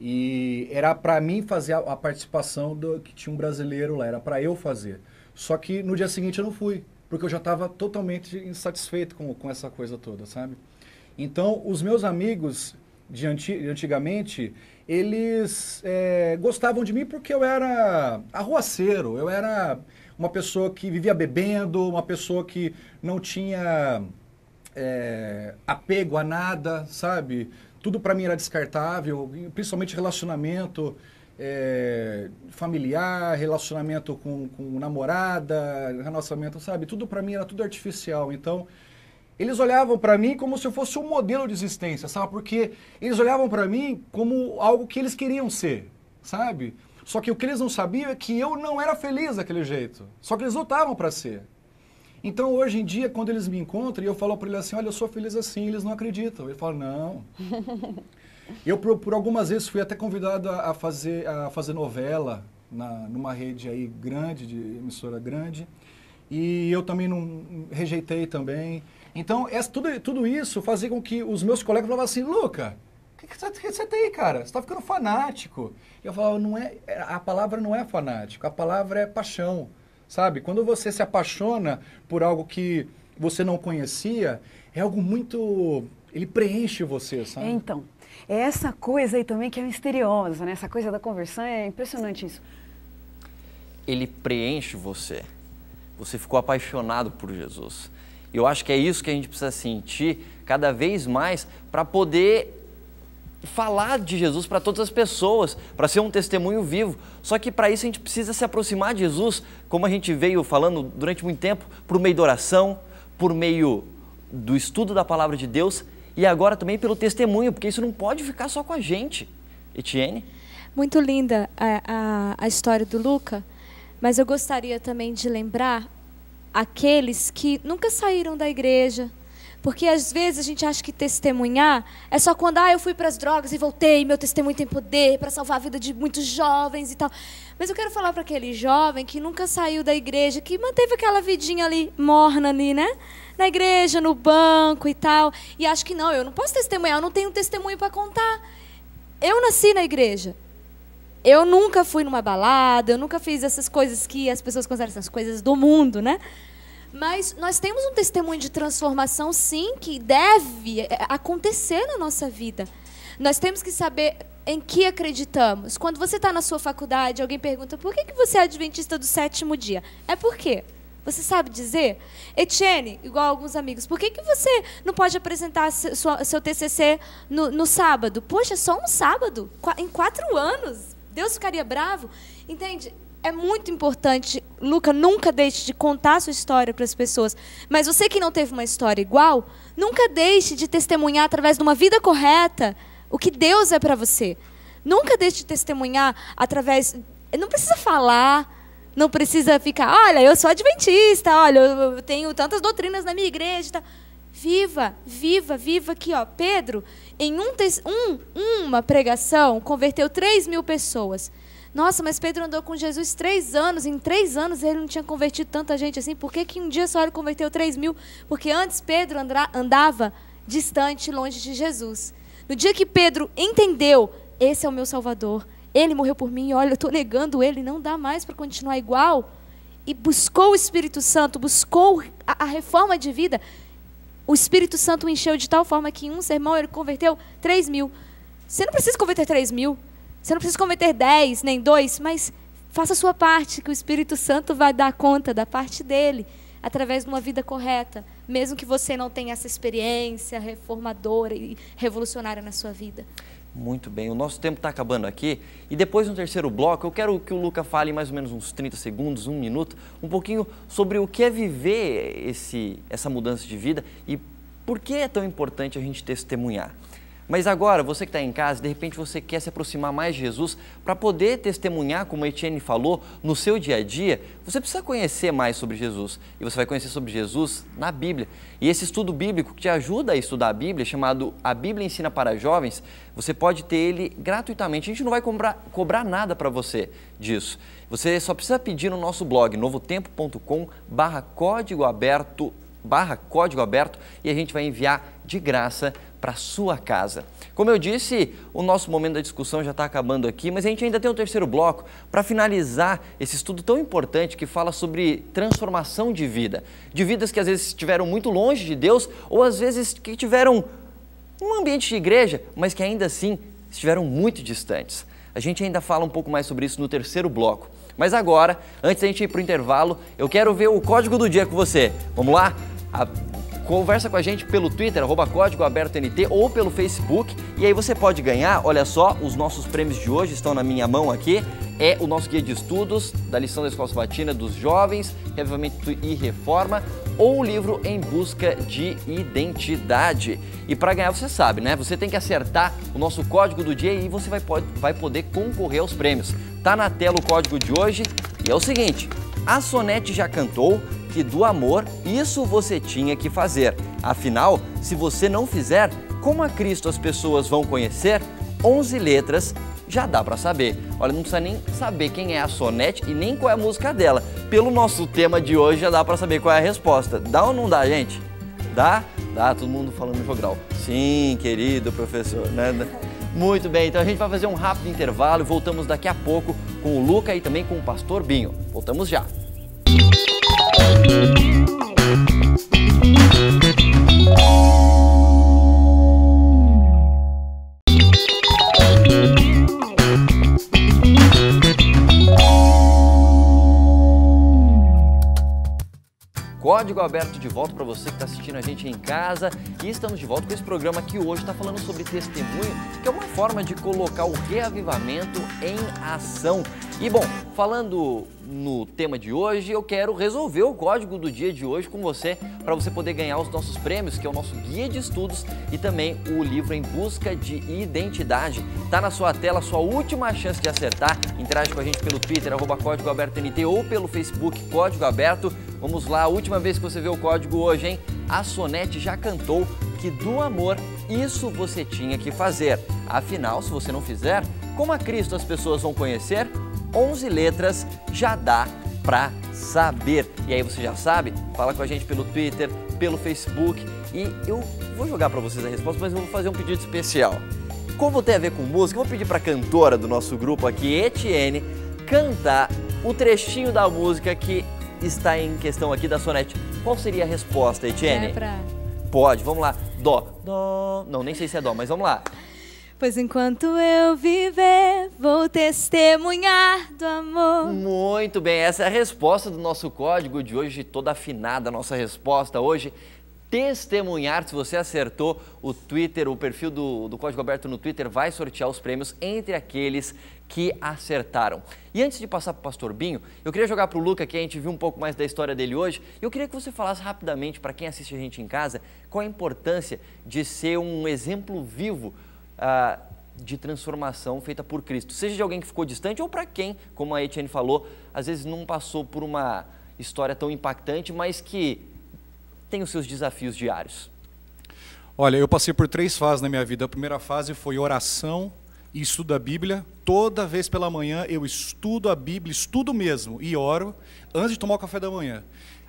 E era para mim fazer a participação que tinha um brasileiro lá, era para eu fazer. Só que no dia seguinte eu não fui, porque eu já estava totalmente insatisfeito com essa coisa toda, sabe? Então, os meus amigos de antigamente, eles gostavam de mim porque eu era arruaceiro, eu era uma pessoa que vivia bebendo, uma pessoa que não tinha apego a nada, sabe? Tudo para mim era descartável, principalmente relacionamento familiar, relacionamento com namorada, relacionamento, sabe? Tudo para mim era tudo artificial, então... Eles olhavam para mim como se eu fosse um modelo de existência, sabe? Porque eles olhavam para mim como algo que eles queriam ser, sabe? Só que o que eles não sabiam é que eu não era feliz daquele jeito. Só que eles lutavam para ser. Então, hoje em dia, quando eles me encontram e eu falo para eles assim, olha, eu sou feliz assim, eles não acreditam. Eles falam, não. Eu, por algumas vezes, fui até convidado a fazer novela numa rede aí grande, de emissora grande. E eu também não rejeitei também. Então, tudo isso fazia com que os meus colegas falavam assim, Luca, o que você tem, cara? Você está ficando fanático. Eu falava, a palavra não é fanático, a palavra é paixão, sabe? Quando você se apaixona por algo que você não conhecia, é algo muito... Ele preenche você, sabe? Então, é essa coisa aí também que é misteriosa, né? Essa coisa da conversão, é impressionante isso. Ele preenche você. Você ficou apaixonado por Jesus. Eu acho que é isso que a gente precisa sentir cada vez mais para poder falar de Jesus para todas as pessoas, para ser um testemunho vivo. Só que para isso a gente precisa se aproximar de Jesus, como a gente veio falando durante muito tempo, por meio da oração, por meio do estudo da palavra de Deus e agora também pelo testemunho, porque isso não pode ficar só com a gente. Etienne? Muito linda a história do Luca, mas eu gostaria também de lembrar aqueles que nunca saíram da igreja, porque às vezes a gente acha que testemunhar é só quando eu fui para as drogas e voltei, meu testemunho tem poder para salvar a vida de muitos jovens e tal. Mas eu quero falar para aquele jovem que nunca saiu da igreja, que manteve aquela vidinha ali, morna ali, né? Na igreja, no banco e tal, e acha que não, eu não posso testemunhar, eu não tenho testemunho para contar. Eu nasci na igreja. Eu nunca fui numa balada, eu nunca fiz essas coisas que as pessoas consideram as coisas do mundo, né? Mas nós temos um testemunho de transformação, sim, que deve acontecer na nossa vida. Nós temos que saber em que acreditamos. Quando você está na sua faculdade, alguém pergunta, por que você é adventista do 7º dia? É por quê? Você sabe dizer? Etienne, igual alguns amigos, por que você não pode apresentar seu TCC no sábado? Poxa, só um sábado? Em 4 anos? Deus ficaria bravo? Entende? É muito importante, Luca, nunca deixe de contar a sua história para as pessoas. Mas você que não teve uma história igual, nunca deixe de testemunhar através de uma vida correta o que Deus é para você. Nunca deixe de testemunhar através... Não precisa falar, não precisa ficar, olha, eu sou adventista, olha, eu tenho tantas doutrinas na minha igreja. Tá. Viva, viva, viva aqui, ó. Pedro, em uma pregação, converteu 3.000 pessoas. Nossa, mas Pedro andou com Jesus 3 anos. Em 3 anos ele não tinha convertido tanta gente assim. Por que um dia só ele converteu 3.000? Porque antes Pedro andava distante, longe de Jesus. No dia que Pedro entendeu, esse é o meu Salvador, ele morreu por mim, olha, eu estou negando ele, não dá mais para continuar igual. E buscou o Espírito Santo, buscou a reforma de vida. O Espírito Santo o encheu de tal forma que em um sermão ele converteu 3.000. Você não precisa converter 3.000. Você não precisa converter 10, nem 2, mas faça a sua parte, que o Espírito Santo vai dar conta da parte dele, através de uma vida correta, mesmo que você não tenha essa experiência reformadora e revolucionária na sua vida. Muito bem, o nosso tempo está acabando aqui, e depois no terceiro bloco eu quero que o Luca fale mais ou menos uns 30 segundos, 1 minuto, um pouquinho sobre o que é viver essa mudança de vida e por que é tão importante a gente testemunhar. Mas agora, você que está em casa, de repente você quer se aproximar mais de Jesus para poder testemunhar, como a Etienne falou, no seu dia a dia, você precisa conhecer mais sobre Jesus. E você vai conhecer sobre Jesus na Bíblia. E esse estudo bíblico que te ajuda a estudar a Bíblia, chamado A Bíblia Ensina para Jovens, você pode ter ele gratuitamente. A gente não vai cobrar nada para você disso. Você só precisa pedir no nosso blog, novotempo.com/código aberto, e a gente vai enviar de graça para sua casa. Como eu disse, o nosso momento da discussão já está acabando aqui, mas a gente ainda tem um terceiro bloco para finalizar esse estudo tão importante que fala sobre transformação de vida. De vidas que às vezes estiveram muito longe de Deus ou às vezes que tiveram um ambiente de igreja, mas que ainda assim estiveram muito distantes. A gente ainda fala um pouco mais sobre isso no terceiro bloco. Mas agora, antes da gente ir para o intervalo, eu quero ver o código do dia com você. Vamos lá? Conversa com a gente pelo Twitter, @códigoabertont, ou pelo Facebook, e aí você pode ganhar, olha só, os nossos prêmios de hoje estão na minha mão aqui, é o nosso guia de estudos da lição da Escola Sabatina dos Jovens, Reavivamento e Reforma, ou o livro Em Busca de Identidade. E para ganhar, você sabe, né? Você tem que acertar o nosso código do dia e você vai poder concorrer aos prêmios. Tá na tela o código de hoje e é o seguinte: a Sonete já cantou que do amor isso você tinha que fazer. Afinal, se você não fizer, como a Cristo as pessoas vão conhecer? 11 letras, já dá para saber. Olha, não precisa nem saber quem é a Sonete e nem qual é a música dela. Pelo nosso tema de hoje, já dá para saber qual é a resposta. Dá ou não dá, gente? Dá? Dá, todo mundo falando no jogral. Sim, querido professor, né? Muito bem, então a gente vai fazer um rápido intervalo e voltamos daqui a pouco com o Luca e também com o Pastor Binho. Voltamos já. Código Aberto de volta para você que está assistindo a gente em casa. E estamos de volta com esse programa que hoje está falando sobre testemunho, que é uma forma de colocar o reavivamento em ação. E bom, falando no tema de hoje, eu quero resolver o código do dia de hoje com você, para você poder ganhar os nossos prêmios, que é o nosso guia de estudos e também o livro Em Busca de Identidade. Tá na sua tela, sua última chance de acertar. Interage com a gente pelo Twitter, @Código Aberto NT, ou pelo Facebook Código Aberto. Vamos lá, a última vez que você vê o código hoje, hein? A Sonete já cantou que do amor, isso você tinha que fazer. Afinal, se você não fizer, como a Cristo as pessoas vão conhecer? 11 letras já dá pra saber. E aí você já sabe? Fala com a gente pelo Twitter, pelo Facebook. E eu vou jogar pra vocês a resposta, mas eu vou fazer um pedido especial. Como tem a ver com música, eu vou pedir pra cantora do nosso grupo aqui, Etienne, cantar o trechinho da música que está em questão aqui da Sonete. Qual seria a resposta, Etienne? Pode, vamos lá. Dó. Dó. Não, nem sei se é dó, mas vamos lá. Pois enquanto eu viver, vou testemunhar do amor. Muito bem, essa é a resposta do nosso código de hoje, toda afinada a nossa resposta hoje. Testemunhar, se você acertou o Twitter, o perfil do Código Aberto no Twitter vai sortear os prêmios entre aqueles que acertaram. E antes de passar para o Pastor Binho, eu queria jogar para o Luca, que a gente viu um pouco mais da história dele hoje, e eu queria que você falasse rapidamente para quem assiste a gente em casa, qual a importância de ser um exemplo vivo de transformação feita por Cristo, seja de alguém que ficou distante ou para quem, como a Etienne falou, às vezes não passou por uma história tão impactante, mas que tem os seus desafios diários. Olha, eu passei por 3 fases na minha vida. A primeira fase foi oração e estudo da Bíblia. Toda vez pela manhã eu estudo a Bíblia, estudo mesmo, e oro antes de tomar o café da manhã.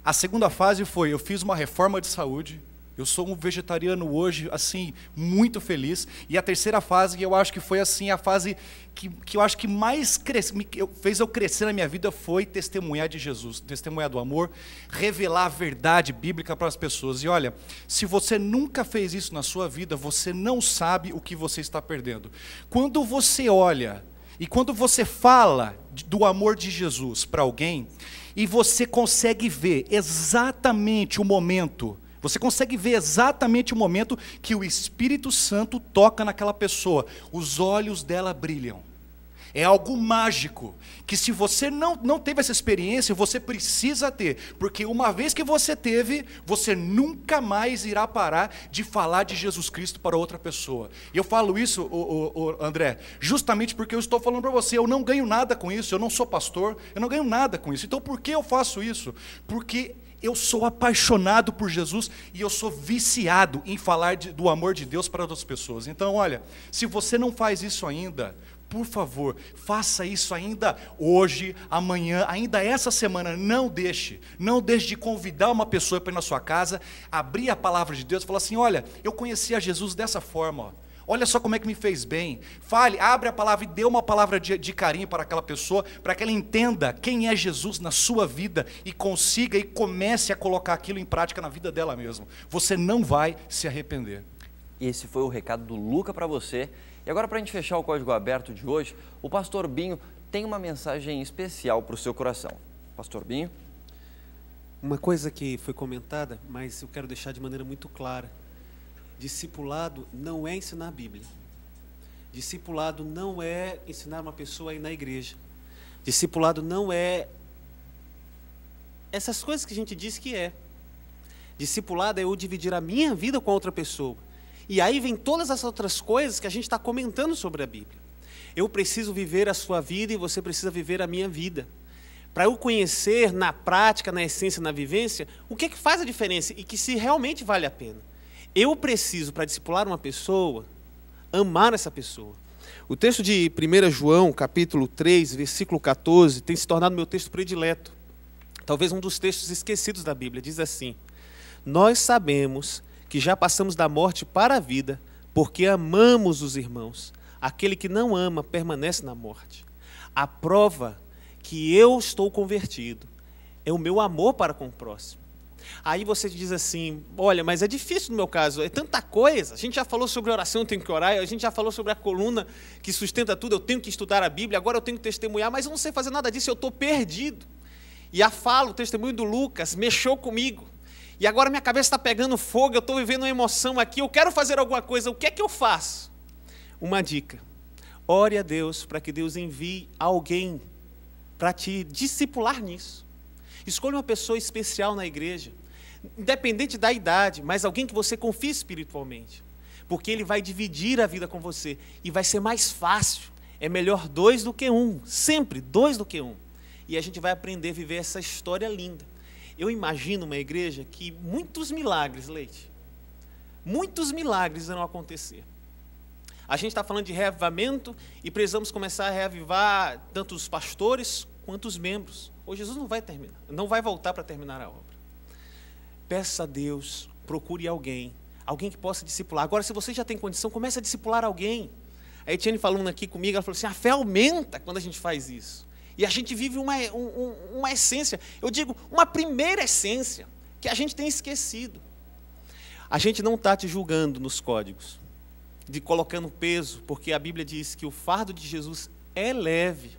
A segunda fase foi, eu fiz uma reforma de saúde. Eu sou um vegetariano hoje, assim, muito feliz. E a terceira fase, que eu acho que foi assim, a fase que eu acho que mais fez eu crescer na minha vida, foi testemunhar de Jesus, testemunhar do amor, revelar a verdade bíblica para as pessoas. E olha, se você nunca fez isso na sua vida, você não sabe o que você está perdendo. Quando você olha e quando você fala do amor de Jesus para alguém, e você consegue ver exatamente o momento, você consegue ver exatamente o momento que o Espírito Santo toca naquela pessoa. Os olhos dela brilham. É algo mágico, que se você não teve essa experiência, você precisa ter. Porque uma vez que você teve, você nunca mais irá parar de falar de Jesus Cristo para outra pessoa. E eu falo isso, André, justamente porque eu estou falando para você, eu não ganho nada com isso, eu não sou pastor, eu não ganho nada com isso. Então por que eu faço isso? Porque eu sou apaixonado por Jesus e eu sou viciado em falar do amor de Deus para outras pessoas. Então, olha, se você não faz isso ainda, por favor, faça isso ainda hoje, amanhã, ainda essa semana. Não deixe de convidar uma pessoa para ir na sua casa, abrir a palavra de Deus e falar assim, olha, eu conheci a Jesus dessa forma, ó. Olha só como é que me fez bem. Fale, abre a palavra e dê uma palavra de carinho para aquela pessoa, para que ela entenda quem é Jesus na sua vida e consiga e comece a colocar aquilo em prática na vida dela mesma. Você não vai se arrepender. Esse foi o recado do Luca para você. E agora, para a gente fechar o Código Aberto de hoje, o Pastor Binho tem uma mensagem especial para o seu coração. Pastor Binho? Uma coisa que foi comentada, mas eu quero deixar de maneira muito clara. Discipulado não é ensinar a Bíblia. Discipulado não é ensinar uma pessoa a ir na igreja. Discipulado não é essas coisas que a gente diz que é. Discipulado é eu dividir a minha vida com a outra pessoa. E aí vem todas as outras coisas que a gente está comentando sobre a Bíblia. Eu preciso viver a sua vida e você precisa viver a minha vida. Para eu conhecer na prática, na essência, na vivência, o que é que faz a diferença e que se realmente vale a pena. Eu preciso, para discipular uma pessoa, amar essa pessoa. O texto de 1 João, capítulo 3, versículo 14, tem se tornado meu texto predileto. Talvez um dos textos esquecidos da Bíblia. Diz assim: nós sabemos que já passamos da morte para a vida, porque amamos os irmãos. Aquele que não ama permanece na morte. A prova que eu estou convertido é o meu amor para com o próximo. Aí você diz assim, olha, mas é difícil no meu caso, é tanta coisa. A gente já falou sobre oração, eu tenho que orar, a gente já falou sobre a coluna que sustenta tudo, eu tenho que estudar a Bíblia, agora eu tenho que testemunhar, mas eu não sei fazer nada disso, eu estou perdido. E a fala, o testemunho do Lucas, mexeu comigo. E agora minha cabeça está pegando fogo, eu estou vivendo uma emoção aqui, eu quero fazer alguma coisa, o que é que eu faço? Uma dica: ore a Deus para que Deus envie alguém para te discipular nisso. Escolha uma pessoa especial na igreja, independente da idade, mas alguém que você confie espiritualmente, porque ele vai dividir a vida com você e vai ser mais fácil. É melhor 2 do que 1, sempre 2 do que 1. E a gente vai aprender a viver essa história linda. Eu imagino uma igreja que muitos milagres, Leite, muitos milagres irão acontecer. A gente está falando de reavivamento e precisamos começar a reavivar tanto os pastores quanto os membros. Hoje Jesus não vai terminar, não vai voltar para terminar a obra. Peça a Deus, procure alguém que possa discipular. Agora, se você já tem condição, comece a discipular alguém. A Etienne falando aqui comigo, ela falou assim, a fé aumenta quando a gente faz isso. E a gente vive uma essência, eu digo, uma primeira essência, que a gente tem esquecido. A gente não está te julgando nos códigos, de colocando peso, porque a Bíblia diz que o fardo de Jesus é leve.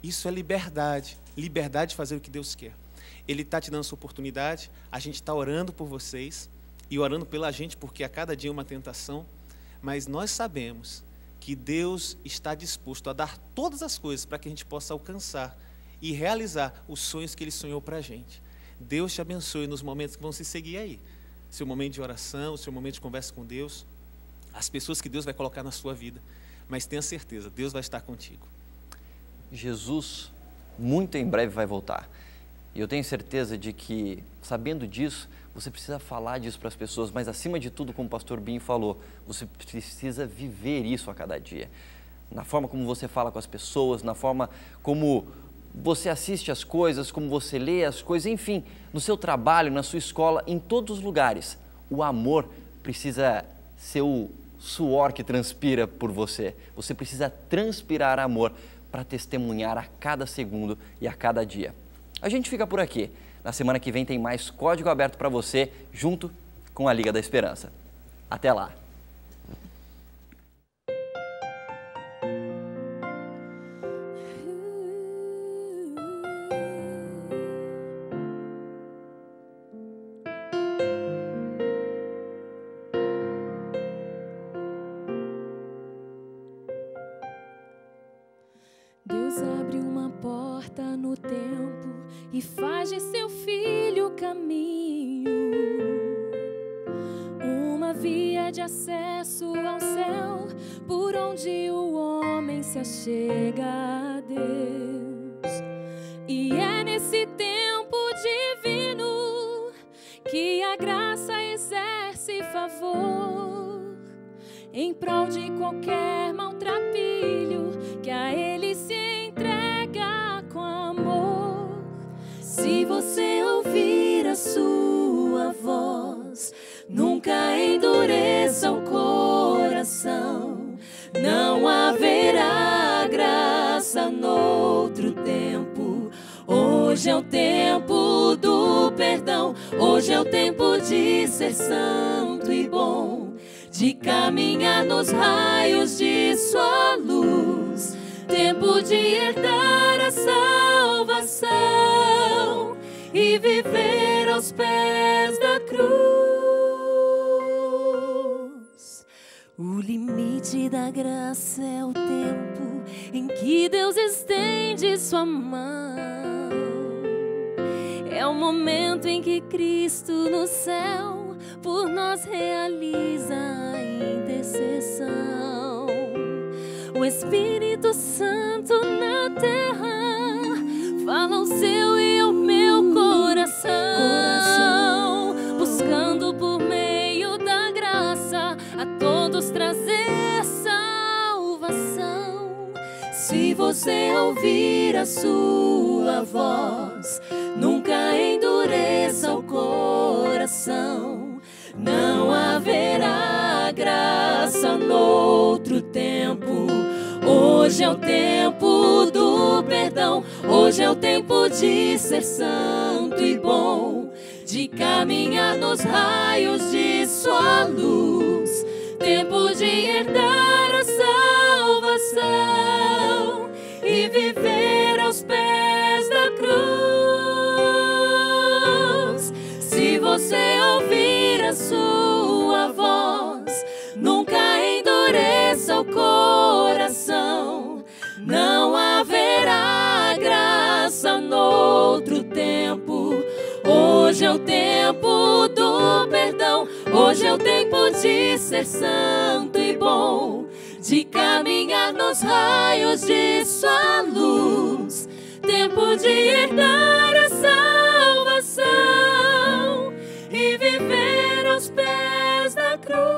Isso é liberdade, liberdade de fazer o que Deus quer. Ele está te dando essa oportunidade, a gente está orando por vocês, e orando pela gente, porque a cada dia é uma tentação, mas nós sabemos que Deus está disposto a dar todas as coisas para que a gente possa alcançar e realizar os sonhos que Ele sonhou para a gente. Deus te abençoe nos momentos que vão se seguir aí. Seu momento de oração, seu momento de conversa com Deus, as pessoas que Deus vai colocar na sua vida. Mas tenha certeza, Deus vai estar contigo. Jesus, muito em breve, vai voltar. E eu tenho certeza de que, sabendo disso, você precisa falar disso para as pessoas, mas acima de tudo, como o pastor Binho falou, você precisa viver isso a cada dia. Na forma como você fala com as pessoas, na forma como você assiste as coisas, como você lê as coisas, enfim, no seu trabalho, na sua escola, em todos os lugares. O amor precisa ser o suor que transpira por você. Você precisa transpirar amor para testemunhar a cada segundo e a cada dia. A gente fica por aqui. Na semana que vem tem mais Código Aberto para você, junto com a Liga da Esperança. Até lá! Deus abre uma porta no tempo e faz de seu filho caminho, uma via de acesso ao céu, por onde o homem se achega a Deus. E é nesse tempo divino que a graça exerce favor, em prol de qualquer maltrapilho, que a Ele se entrega com amor. Se você ouvir a sua voz, nunca endureça o coração. Não haverá graça noutro tempo. Hoje é o tempo do perdão. Hoje é o tempo de ser santo e bom, de caminhar nos raios de sua luz. Tempo de herdar a salvação e viver aos pés da cruz. O limite da graça é o tempo em que Deus estende sua mão. É o momento em que Cristo no céu por nós realiza a intercessão. O Espírito Santo na terra fala ao seu e ao meu coração, buscando por meio da graça a todos trazer salvação. Se você ouvir a sua voz, nunca endureça o coração. Não haverá graça noutro tempo. Hoje é o tempo do perdão. Hoje é o tempo de ser santo e bom, de caminhar nos raios de sua luz. Tempo de herdar a salvação e viver aos pés da cruz. Se você ouvir a sua voz, nunca endureça o coração. Não haverá graça noutro tempo. Hoje é o tempo do perdão. Hoje é o tempo de ser santo e bom, de caminhar nos raios de sua luz. Tempo de herdar a salvação e viver aos pés da cruz.